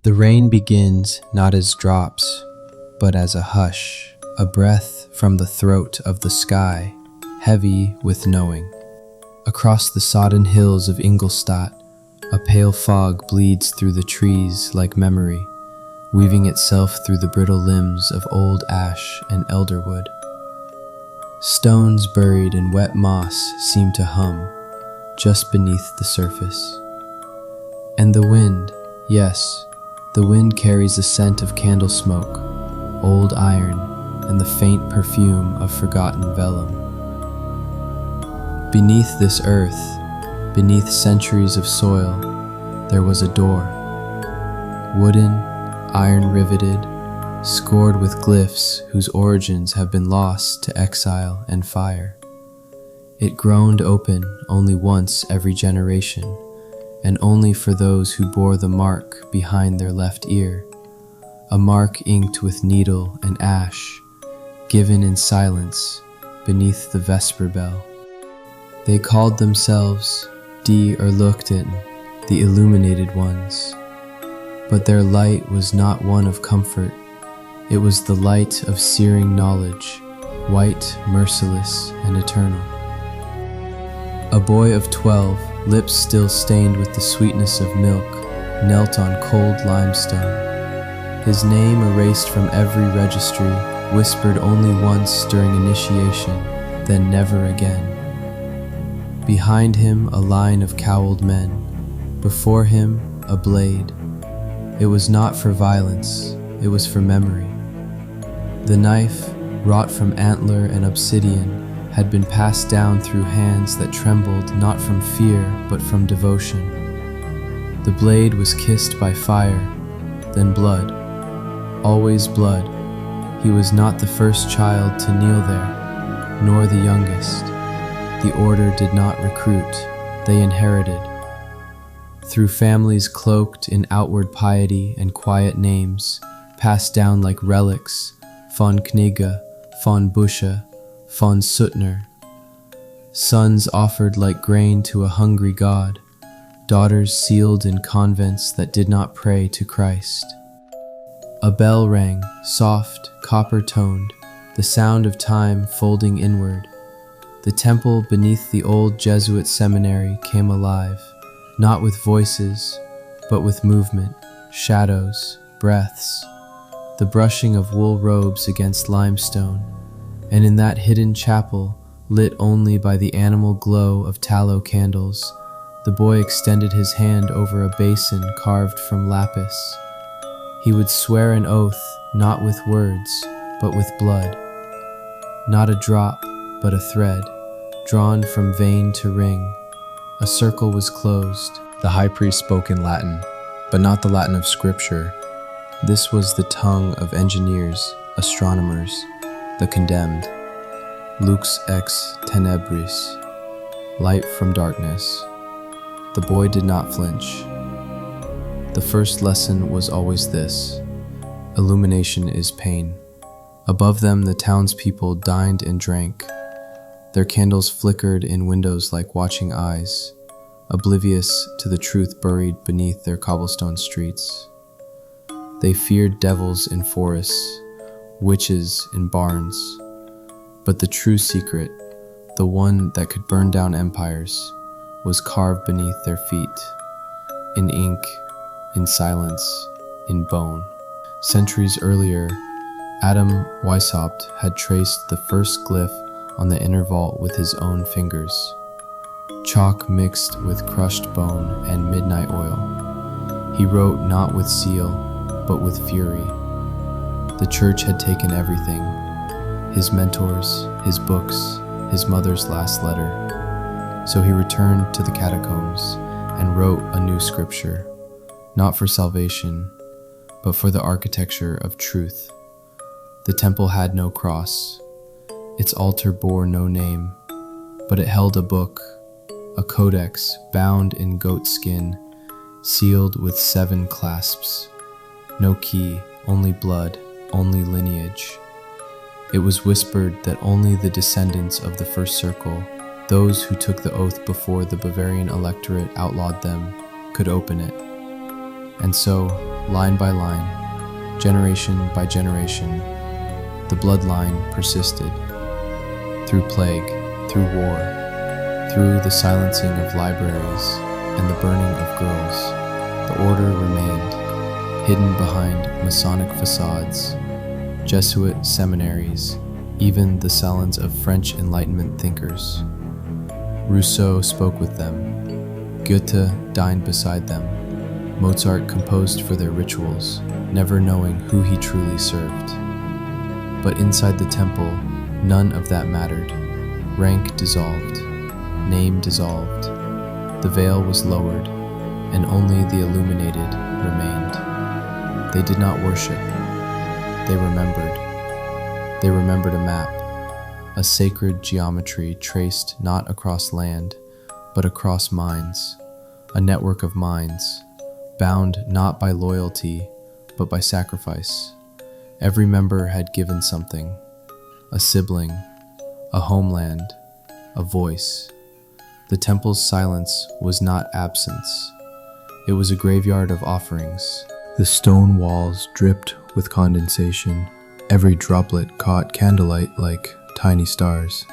The rain begins not as drops, but as a hush, a breath from the throat of the sky, heavy with knowing. Across the sodden hills of Ingolstadt, a pale fog bleeds through the trees like memory, weaving itself through the brittle limbs of old ash and elderwood. Stones buried in wet moss seem to hum just beneath the surface. And the wind, yes, the wind carries a scent of candle smoke, old iron, and the faint perfume of forgotten vellum. Beneath this earth, beneath centuries of soil, there was a door. Wooden, iron-riveted, scored with glyphs whose origins have been lost to exile and fire. It groaned open only once every generation, and only for those who bore the mark behind their left ear, a mark inked with needle and ash, given in silence beneath the vesper bell. They called themselves Die Erleuchteten, the illuminated ones, but their light was not one of comfort. It was the light of searing knowledge, white, merciless, and eternal. A boy of 12, lips still stained with the sweetness of milk, knelt on cold limestone. His name erased from every registry, whispered only once during initiation, then never again. Behind him a line of cowled men, before him a blade. It was not for violence, it was for memory. The knife, wrought from antler and obsidian, had been passed down through hands that trembled not from fear but from devotion. The blade was kissed by fire, then blood, always blood. He was not the first child to kneel there, nor the youngest. The order did not recruit, they inherited. Through families cloaked in outward piety and quiet names, passed down like relics, von Knigge, von Busche, von Suttner. Sons offered like grain to a hungry God, daughters sealed in convents that did not pray to Christ. A bell rang, soft, copper-toned, the sound of time folding inward. The temple beneath the old Jesuit seminary came alive, not with voices, but with movement, shadows, breaths, the brushing of wool robes against limestone, and in that hidden chapel, lit only by the animal glow of tallow candles, the boy extended his hand over a basin carved from lapis. He would swear an oath, not with words, but with blood. Not a drop, but a thread, drawn from vein to ring. A circle was closed. The high priest spoke in Latin, but not the Latin of Scripture. This was the tongue of engineers, astronomers, the condemned. Lux ex tenebris, light from darkness. The boy did not flinch. The first lesson was always this: illumination is pain. Above them the townspeople dined and drank. Their candles flickered in windows like watching eyes, oblivious to the truth buried beneath their cobblestone streets. They feared devils in forests, witches in barns, but the true secret, the one that could burn down empires, was carved beneath their feet, in ink, in silence, in bone. Centuries earlier, Adam Weishaupt had traced the first glyph on the inner vault with his own fingers, chalk mixed with crushed bone and midnight oil. He wrote not with seal, but with fury. The church had taken everything: his mentors, his books, his mother's last letter. So he returned to the catacombs and wrote a new scripture, not for salvation, but for the architecture of truth. The temple had no cross. Its altar bore no name, but it held a book, a codex bound in goat skin, sealed with 7 clasps. No key, only blood, only lineage. It was whispered that only the descendants of the first circle, those who took the oath before the Bavarian electorate outlawed them, could open it. And so, line by line, generation by generation, the bloodline persisted. Through plague, through war, through the silencing of libraries and the burning of girls, the order remained, hidden behind Masonic facades, Jesuit seminaries, even the salons of French Enlightenment thinkers. Rousseau spoke with them. Goethe dined beside them. Mozart composed for their rituals, never knowing who he truly served. But inside the temple, none of that mattered. Rank dissolved, name dissolved. The veil was lowered, and only the illuminated remained. They did not worship. They remembered. They remembered a map, a sacred geometry traced not across land, but across minds, a network of minds, bound not by loyalty, but by sacrifice. Every member had given something, a sibling, a homeland, a voice. The temple's silence was not absence. It was a graveyard of offerings. The stone walls dripped with condensation. Every droplet caught candlelight like tiny stars.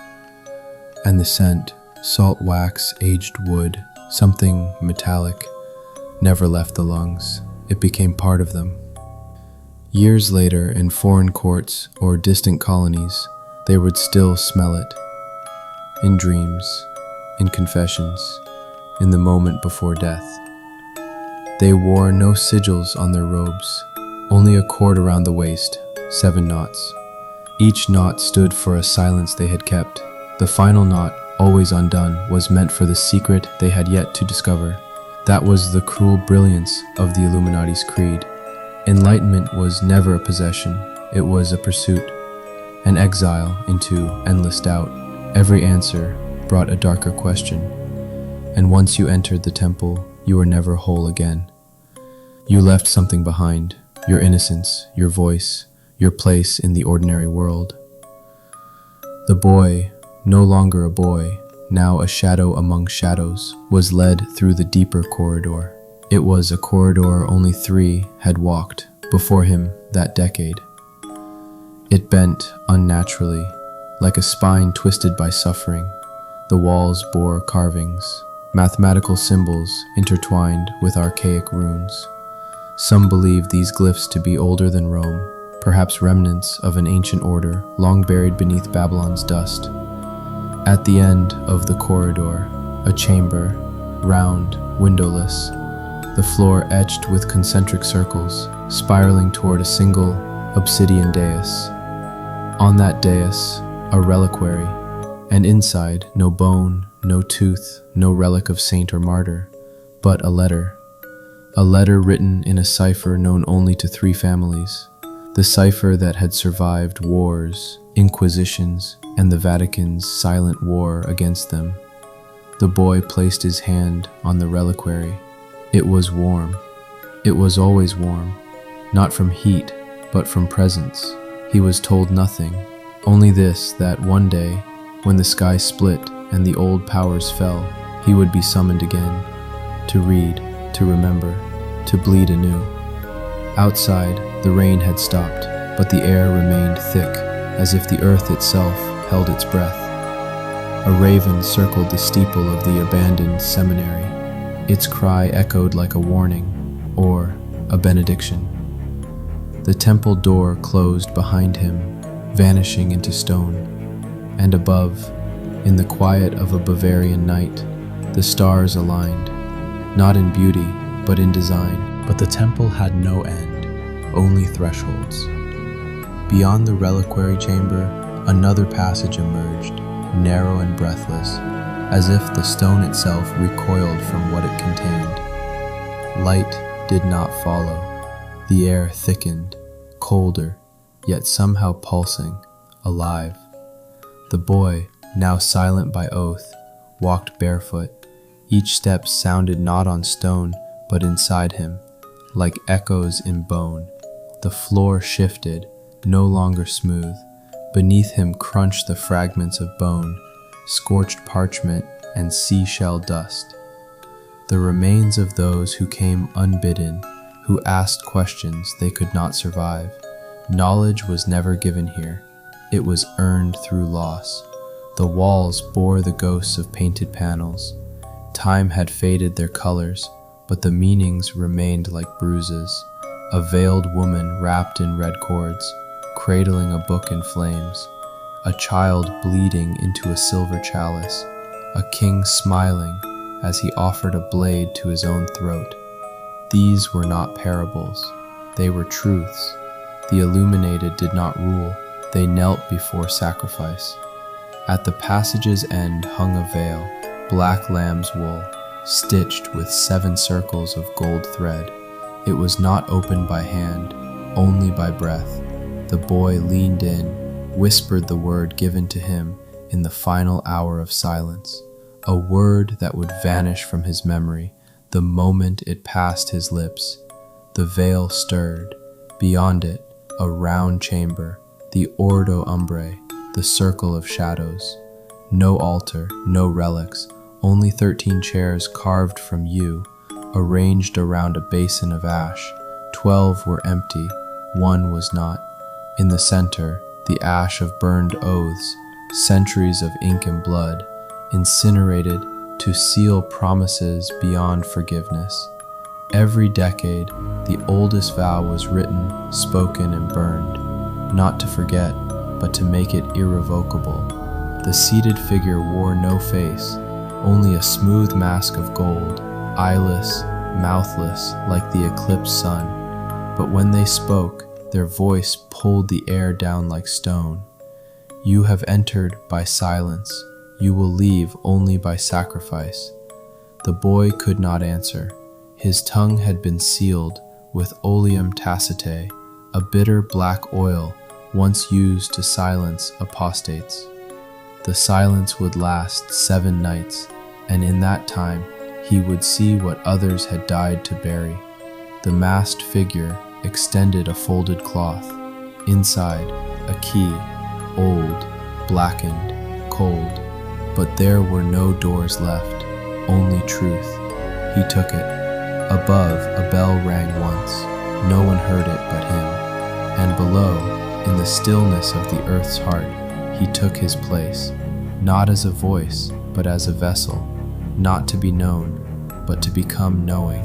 And the scent, salt wax, aged wood, something metallic, never left the lungs. It became part of them. Years later, in foreign courts or distant colonies, they would still smell it. In dreams, in confessions, in the moment before death. They wore no sigils on their robes, only a cord around the waist, 7 knots. Each knot stood for a silence they had kept. The final knot, always undone, was meant for the secret they had yet to discover. That was the cruel brilliance of the Illuminati's creed. Enlightenment was never a possession, it was a pursuit, an exile into endless doubt. Every answer brought a darker question, and once you entered the temple, you were never whole again. You left something behind, your innocence, your voice, your place in the ordinary world. The boy, no longer a boy, now a shadow among shadows, was led through the deeper corridor. It was a corridor only 3 had walked before him that decade. It bent unnaturally, like a spine twisted by suffering. The walls bore carvings, mathematical symbols intertwined with archaic runes. Some believe these glyphs to be older than Rome, perhaps remnants of an ancient order long buried beneath Babylon's dust. At the end of the corridor, a chamber, round, windowless, the floor etched with concentric circles, spiraling toward a single obsidian dais. On that dais, a reliquary, and inside, no bone, no tooth, no relic of saint or martyr, but a letter written in a cipher known only to 3 families, the cipher that had survived wars, inquisitions, and the Vatican's silent war against them. The boy placed his hand on the reliquary. It was warm. It was always warm, not from heat, but from presence. He was told nothing, only this, that one day, when the sky split and the old powers fell, he would be summoned again, to read, to remember, to bleed anew. Outside, the rain had stopped, but the air remained thick, as if the earth itself held its breath. A raven circled the steeple of the abandoned seminary. Its cry echoed like a warning, or a benediction. The temple door closed behind him, vanishing into stone, and above, in the quiet of a Bavarian night, the stars aligned, not in beauty, but in design. But the temple had no end, only thresholds. Beyond the reliquary chamber, another passage emerged, narrow and breathless, as if the stone itself recoiled from what it contained. Light did not follow. The air thickened, colder, yet somehow pulsing, alive. The boy, now silent by oath, walked barefoot. Each step sounded not on stone, but inside him, like echoes in bone. The floor shifted, no longer smooth. Beneath him crunched the fragments of bone, scorched parchment, and seashell dust. The remains of those who came unbidden, who asked questions they could not survive. Knowledge was never given here. It was earned through loss. The walls bore the ghosts of painted panels. Time had faded their colors, but the meanings remained like bruises. A veiled woman wrapped in red cords, cradling a book in flames. A child bleeding into a silver chalice. A king smiling as he offered a blade to his own throat. These were not parables. They were truths. The illuminated did not rule. They knelt before sacrifice. At the passage's end hung a veil, black lamb's wool, stitched with 7 circles of gold thread. It was not opened by hand, only by breath. The boy leaned in, whispered the word given to him in the final hour of silence, a word that would vanish from his memory the moment it passed his lips. The veil stirred. Beyond it, a round chamber, the Ordo Umbrae, the circle of shadows. No altar, no relics, only 13 chairs carved from yew, arranged around a basin of ash. 12 were empty, 1 was not. In the center, the ash of burned oaths, centuries of ink and blood, incinerated to seal promises beyond forgiveness. Every decade, the oldest vow was written, spoken, and burned, not to forget, but to make it irrevocable. The seated figure wore no face, only a smooth mask of gold, eyeless, mouthless, like the eclipsed sun. But when they spoke, their voice pulled the air down like stone. You have entered by silence. You will leave only by sacrifice. The boy could not answer. His tongue had been sealed with oleum tacitae, a bitter black oil once used to silence apostates. The silence would last 7 nights, and in that time he would see what others had died to bury. The masked figure extended a folded cloth. Inside, a key, old, blackened, cold. But there were no doors left, only truth. He took it. Above, a bell rang once. No one heard it but him. And below, in the stillness of the earth's heart, he took his place, not as a voice, but as a vessel, not to be known, but to become knowing.